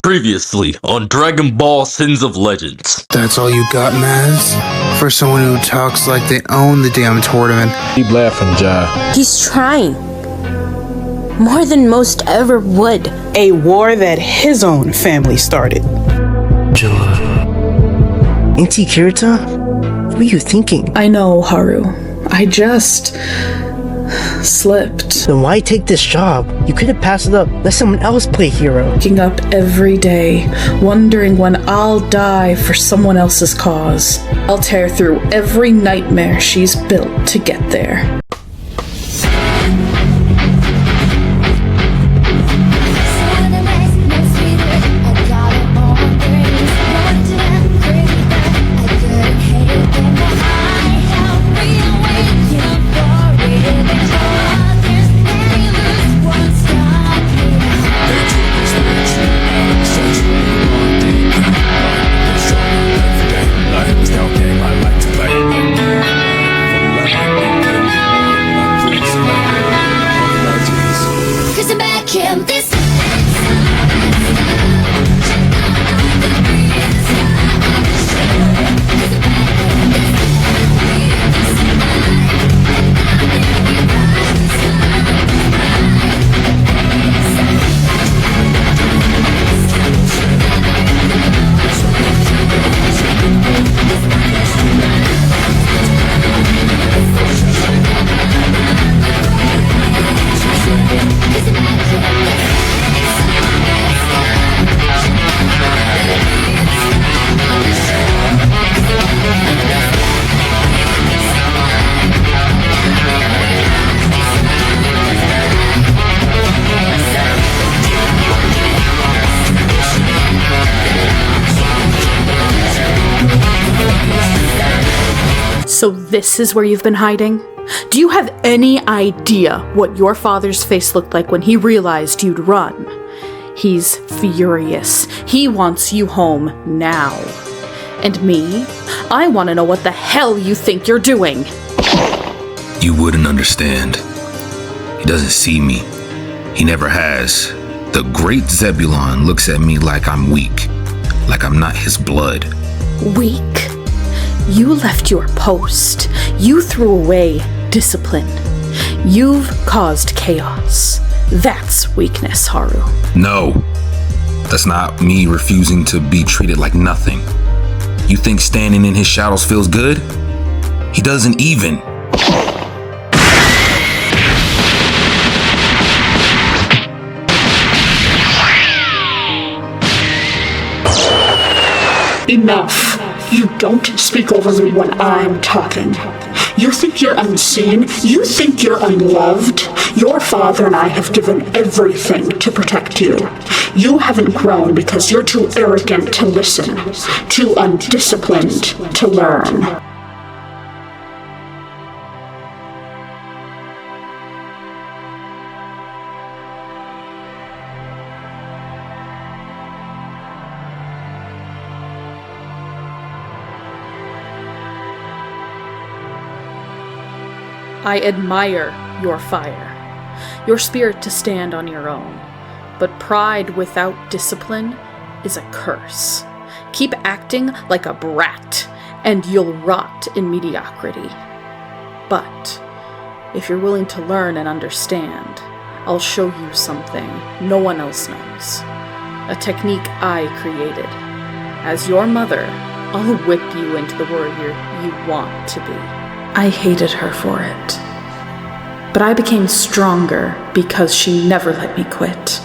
Previously on Dragon Ball Sins of Legends. That's all you got, Maz? For someone who talks like they own the damn tournament. Keep laughing, Ja. He's trying. More than most ever would. A war that his own family started. Auntie Kirita? What were you thinking? I know, Haru. I just slipped. Then why take this job? You could have passed it up. Let someone else play hero. Waking up every day, wondering when I'll die for someone else's cause. I'll tear through every nightmare she's built to get there. So this is where you've been hiding? Do you have any idea what your father's face looked like when he realized you'd run? He's furious. He wants you home now. And me? I want to know what the hell you think you're doing. You wouldn't understand. He doesn't see me. He never has. The great Zebulon looks at me like I'm weak, like I'm not his blood. Weak? You left your post. You threw away discipline. You've caused chaos. That's weakness, Haru. No, that's not me refusing to be treated like nothing. You think standing in his shadows feels good? He doesn't even. Enough. You don't speak over me when I'm talking. You think you're unseen? You think you're unloved? Your father and I have given everything to protect you. You haven't grown because you're too arrogant to listen, too undisciplined to learn. I admire your fire, your spirit to stand on your own. But pride without discipline is a curse. Keep acting like a brat, and you'll rot in mediocrity. But if you're willing to learn and understand, I'll show you something no one else knows. A technique I created. As your mother, I'll whip you into the warrior you want to be. I hated her for it. But I became stronger because she never let me quit.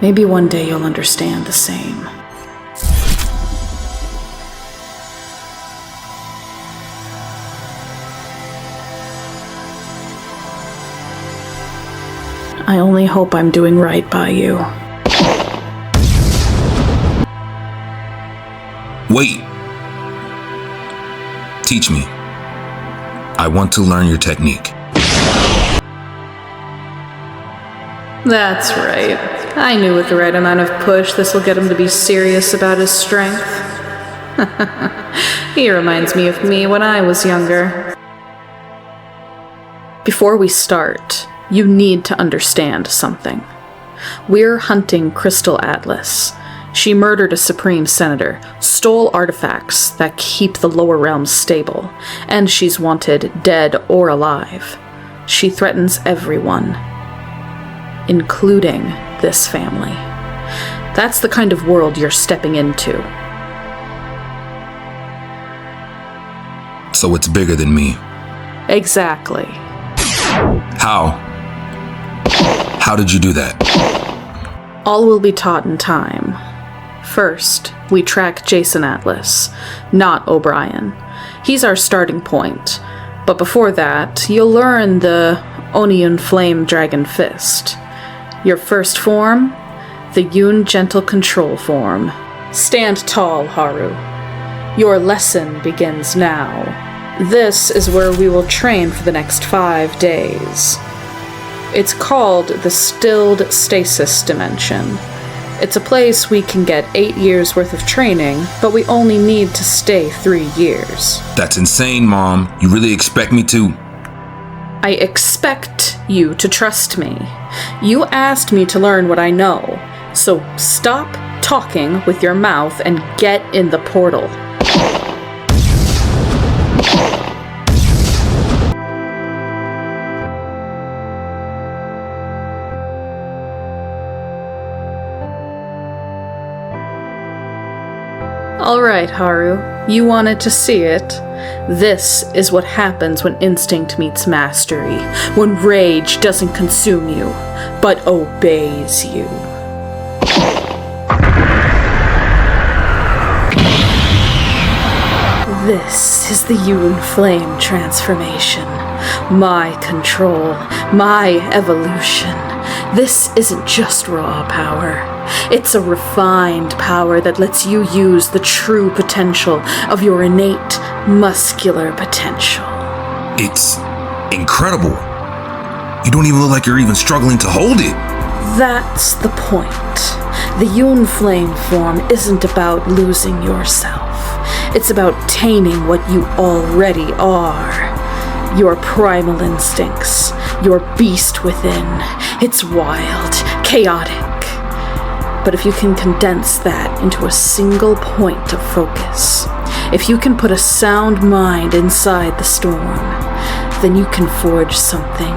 Maybe one day you'll understand the same. I only hope I'm doing right by you. Wait. Teach me. I want to learn your technique. That's right. I knew with the right amount of push, this will get him to be serious about his strength. He reminds me of me when I was younger. Before we start, you need to understand something. We're hunting Krystal Atlas. She murdered a Supreme Senator, stole artifacts that keep the lower realms stable, and she's wanted dead or alive. She threatens everyone, including this family. That's the kind of world you're stepping into. So it's bigger than me. Exactly. How? How did you do that? All will be taught in time. First, we track Jason Atlas, not O'Brien. He's our starting point. But before that, you'll learn the Onion Flame Dragon Fist. Your first form, the Yoon Gentle Control form. Stand tall, Haru. Your lesson begins now. This is where we will train for the next 5 days. It's called the Stilled Stasis Dimension. It's a place we can get 8 years worth of training, but we only need to stay 3 years. That's insane, Mom. You really expect me to? I expect you to trust me. You asked me to learn what I know, so stop talking with your mouth and get in the portal. Alright, Haru, you wanted to see it. This is what happens when instinct meets mastery, when rage doesn't consume you, but obeys you. This is the Yoon Flame transformation. My control, my evolution. This isn't just raw power. It's a refined power that lets you use the true potential of your innate muscular potential. It's incredible. You don't even look like you're even struggling to hold it. That's the point. The Yoon Flame form isn't about losing yourself. It's about taming what you already are. Your primal instincts, your beast within. It's wild, chaotic. But if you can condense that into a single point of focus, if you can put a sound mind inside the storm, then you can forge something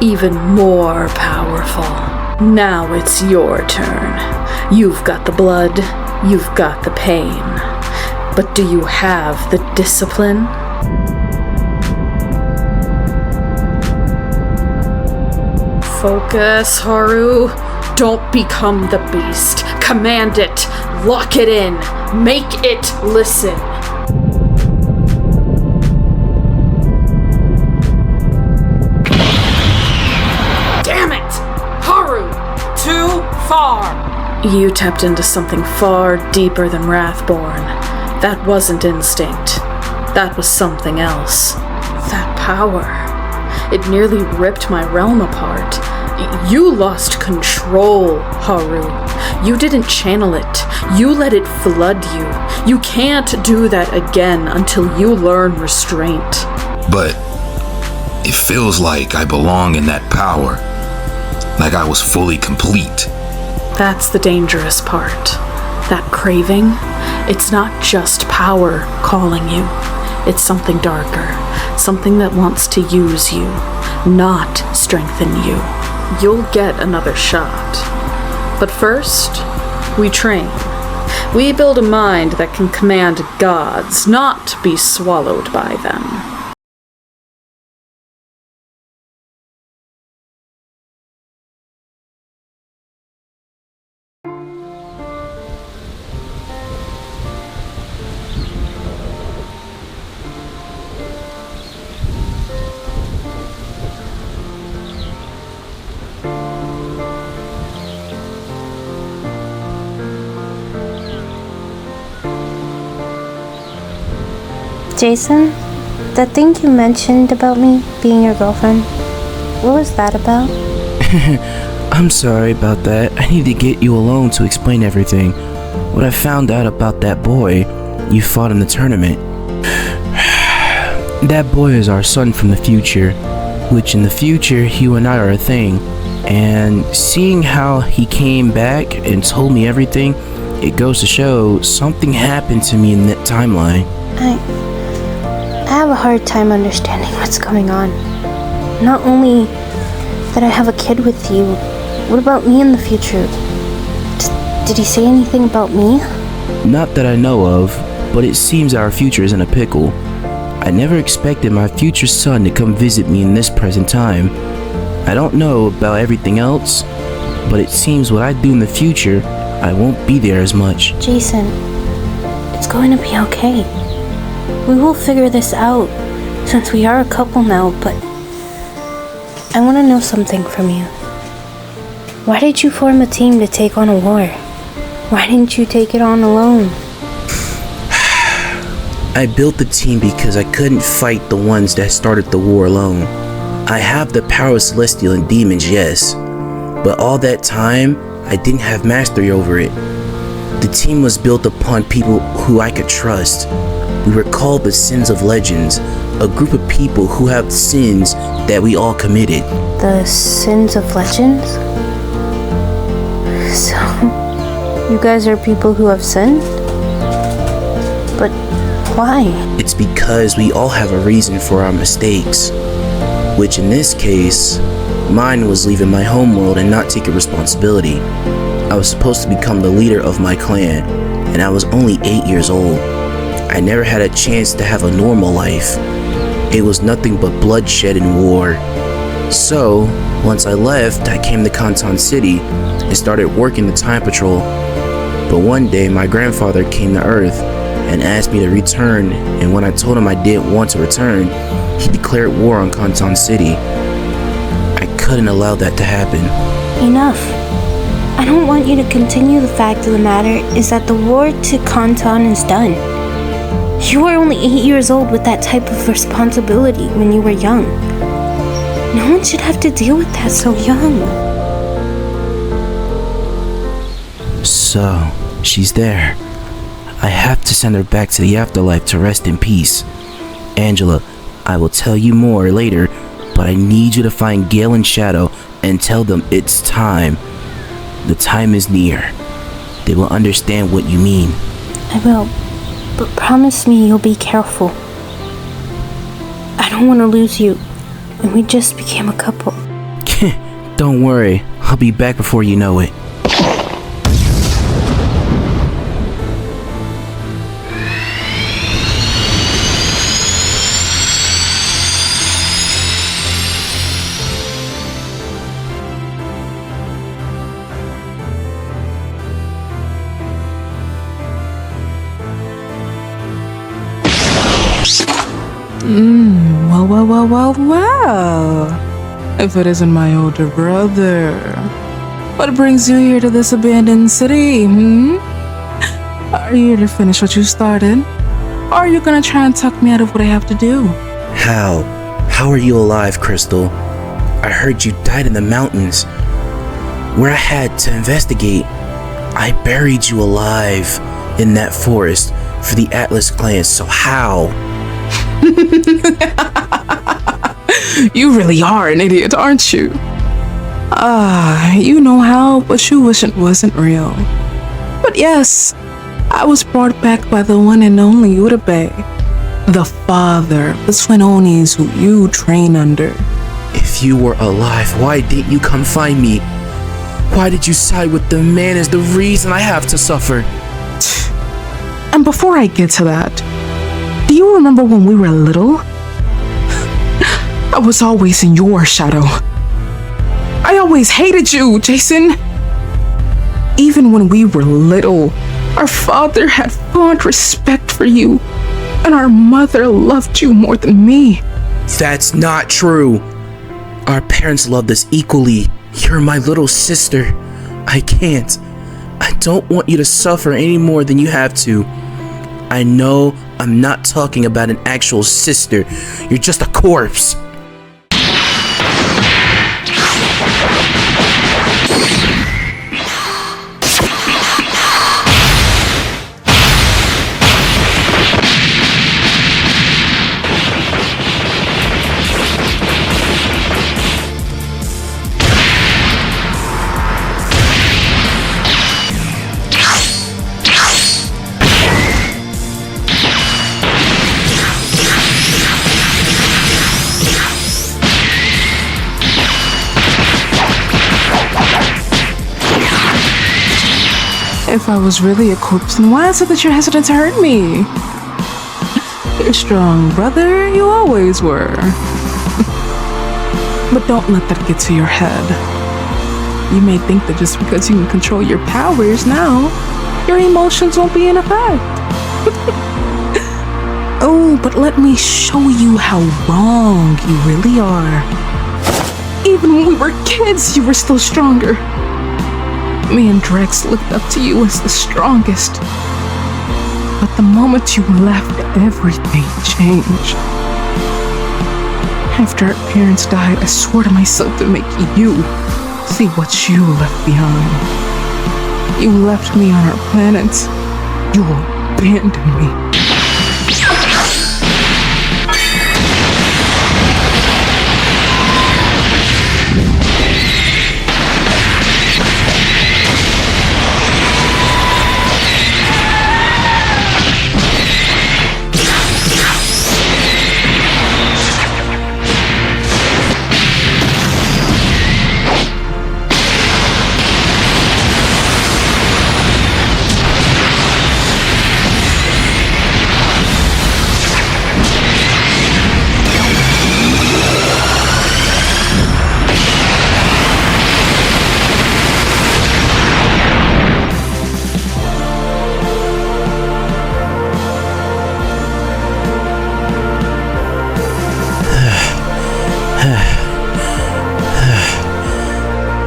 even more powerful. Now it's your turn. You've got the blood, you've got the pain. But do you have the discipline? Focus, Haru. Don't become the beast. Command it. Lock it in. Make it listen. Damn it! Haru! Too far! You tapped into something far deeper than Wrathborn. That wasn't instinct. That was something else. That power. It nearly ripped my realm apart. You lost control, Haru. You didn't channel it. You let it flood you. You can't do that again until you learn restraint. But it feels like I belong in that power. Like I was fully complete. That's the dangerous part. That craving, it's not just power calling you. It's something darker. Something that wants to use you, not strengthen you. You'll get another shot. But first, we train. We build a mind that can command gods, not be swallowed by them. Jason, that thing you mentioned about me being your girlfriend, what was that about? I'm sorry about that. I need to get you alone to explain everything. What I found out about that boy you fought in the tournament. That boy is our son from the future, which in the future, you and I are a thing. And seeing how he came back and told me everything, it goes to show something happened to me in that timeline. I have a hard time understanding what's going on. Not only that I have a kid with you, what about me in the future? Did he say anything about me? Not that I know of, but it seems our future is in a pickle. I never expected my future son to come visit me in this present time. I don't know about everything else, but it seems what I do in the future, I won't be there as much. Jason, it's going to be okay. We will figure this out, since we are a couple now, but I want to know something from you. Why did you form a team to take on a war? Why didn't you take it on alone? I built the team because I couldn't fight the ones that started the war alone. I have the power of Celestial and demons, yes, but all that time, I didn't have mastery over it. The team was built upon people who I could trust. We were called the Sins of Legends, a group of people who have sins that we all committed. The Sins of Legends? So, you guys are people who have sinned? But why? It's because we all have a reason for our mistakes, which in this case, mine was leaving my homeworld and not taking responsibility. I was supposed to become the leader of my clan, and I was only 8 years old. I never had a chance to have a normal life. It was nothing but bloodshed and war. So, once I left, I came to Canton City and started working the Time Patrol. But one day, my grandfather came to Earth and asked me to return, and when I told him I didn't want to return, he declared war on Canton City. I couldn't allow that to happen. Enough. I don't want you to continue. The fact of the matter is that the war to Canton is done. You were only 8 years old with that type of responsibility when you were young. No one should have to deal with that so young. So, she's there. I have to send her back to the afterlife to rest in peace. Angela, I will tell you more later, but I need you to find Gale and Shadow and tell them it's time. The time is near. They will understand what you mean. I will, but promise me you'll be careful. I don't want to lose you, and we just became a couple. Don't worry, I'll be back before you know it. Well. If it isn't my older brother, what brings you here to this abandoned city, Are you here to finish what you started? Or are you gonna try and tuck me out of what I have to do? How? How are you alive, Krystal? I heard you died in the mountains. Where I had to investigate, I buried you alive in that forest for the Atlas clan, so how? You really are an idiot, aren't you? You know how, but you wish it wasn't real. But yes, I was brought back by the one and only Urabe, the father of the twin Onis who you train under. If you were alive, why didn't you come find me? Why did you side with the man as the reason I have to suffer? And before I get to that, do you remember when we were little? I was always in your shadow. I always hated you, Jason. Even when we were little, our father had fond respect for you, and our mother loved you more than me. That's not true. Our parents loved us equally. You're my little sister. I can't. I don't want you to suffer any more than you have to. I know I'm not talking about an actual sister. You're just a corpse. If I was really a corpse, then why is it that you're hesitant to hurt me? You're strong, brother. You always were. But don't let that get to your head. You may think that just because you can control your powers now, your emotions won't be in effect. Oh, but let me show you how wrong you really are. Even when we were kids, you were still stronger. Me and Drex looked up to you as the strongest. But the moment you left, everything changed. After our parents died, I swore to myself to make you see what you left behind. You left me on our planet. You abandoned me.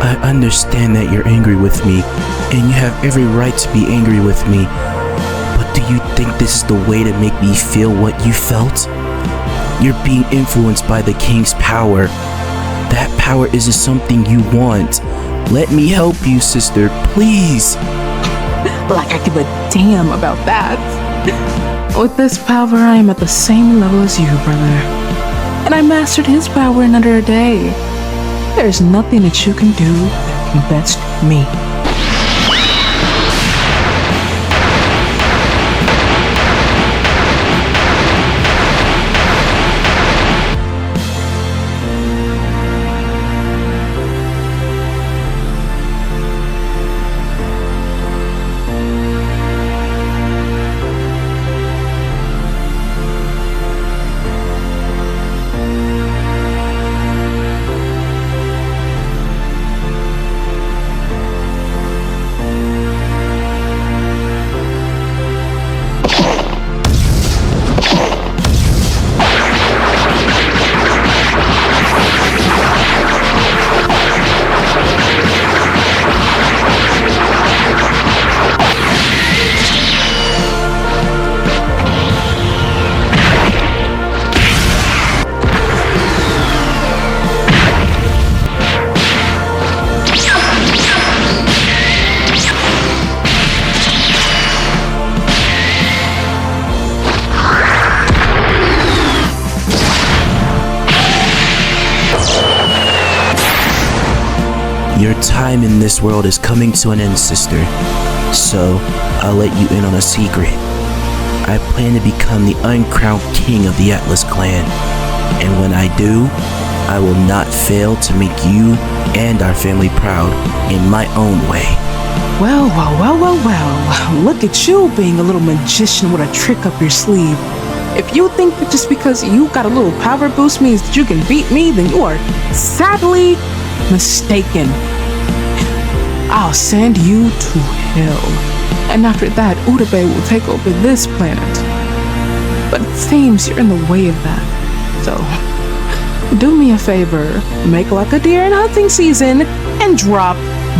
I understand that you're angry with me, and you have every right to be angry with me. But do you think this is the way to make me feel what you felt? You're being influenced by the king's power. That power isn't something you want. Let me help you, sister, please. Like I give a damn about that. With this power, I am at the same level as you, brother. And I mastered his power in under a day. There's nothing that you can do that can best me. Your time in this world is coming to an end, sister. So, I'll let you in on a secret. I plan to become the uncrowned king of the Atlas clan. And when I do, I will not fail to make you and our family proud in my own way. Well. Look at you being a little magician with a trick up your sleeve. If you think that just because you got a little power boost means that you can beat me, then you are sadly mistaken. I'll send you to hell. And after that, Utabe will take over this planet. But it seems you're in the way of that. So, do me a favor, make like a deer in hunting season, and drop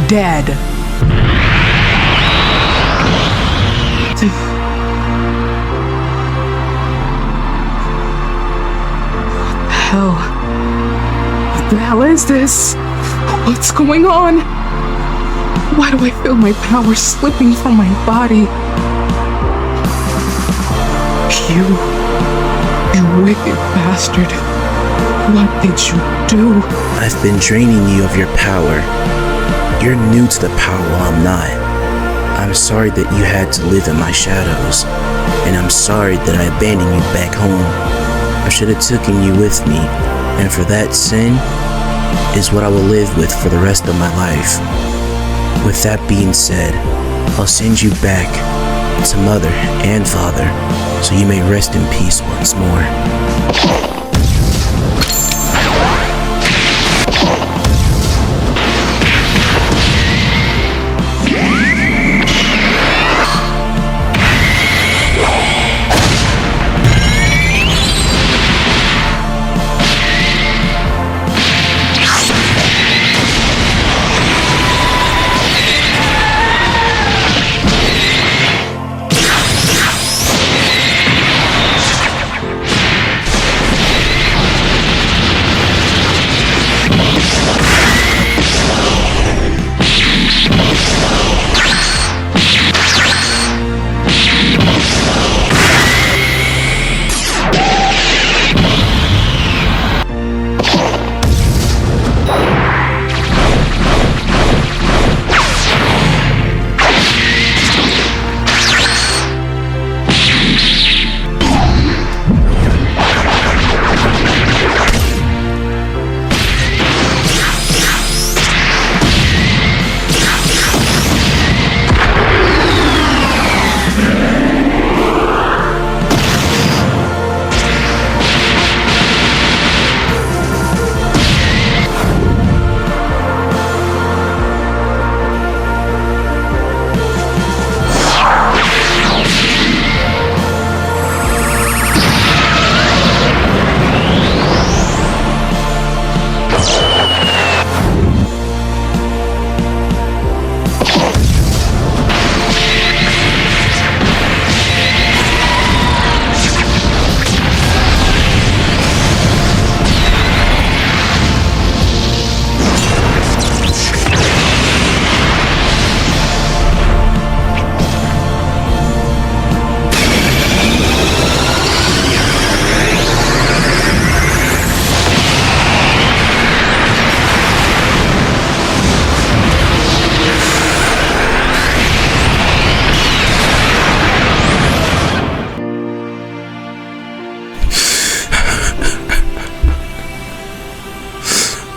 dead. What the hell is this? What's going on? Why do I feel my power slipping from my body? You wicked bastard. What did you do? I've been draining you of your power. You're new to the power while I'm not. I'm sorry that you had to live in my shadows. And I'm sorry that I abandoned you back home. I should have taken you with me. And for that sin is what I will live with for the rest of my life. With that being said, I'll send you back to Mother and Father so you may rest in peace once more.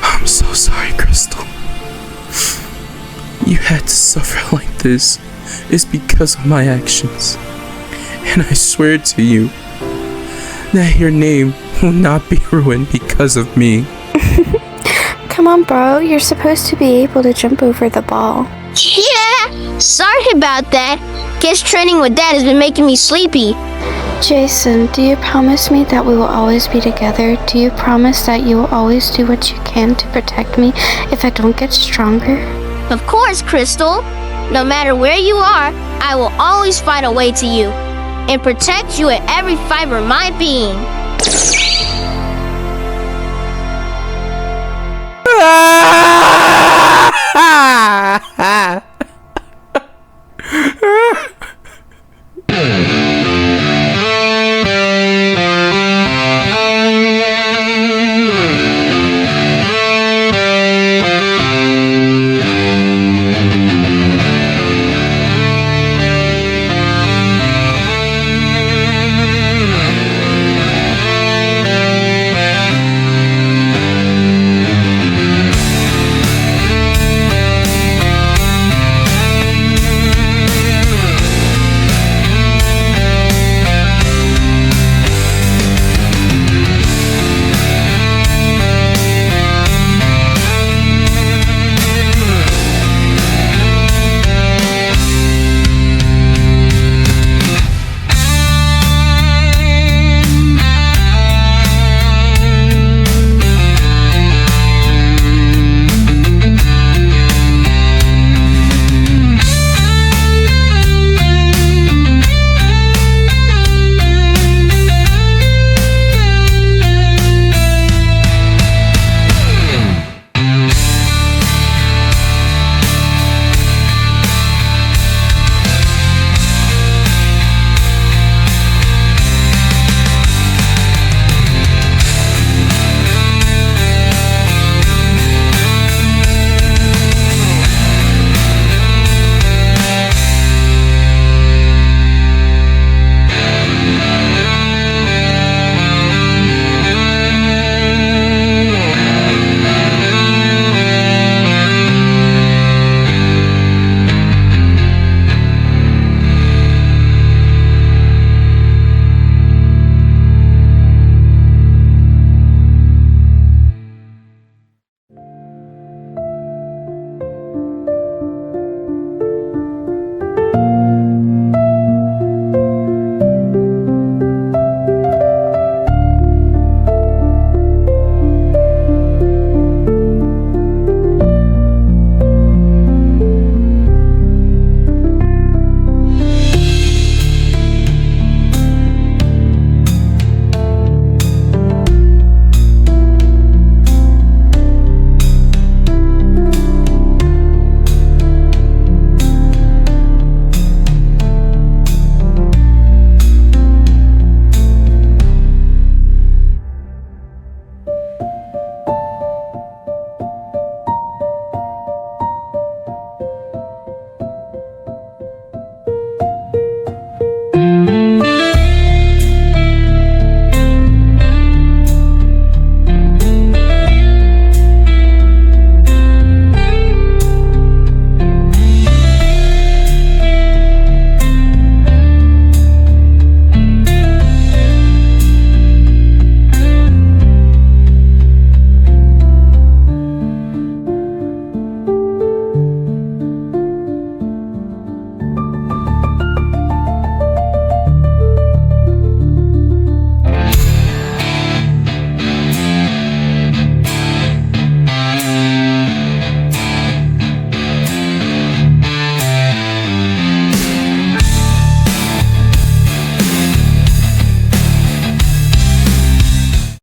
I'm so sorry, Krystal. You had to suffer like this. It's because of my actions. And I swear to you that your name will not be ruined because of me. Come on, bro. You're supposed to be able to jump over the ball. Yeah, sorry about that. Guess training with Dad has been making me sleepy. Jason, do you promise me that we will always be together? Do you promise that you will always do what you can to protect me if I don't get stronger? Of course, Krystal. No matter where you are, I will always find a way to you and protect you at every fiber of my being.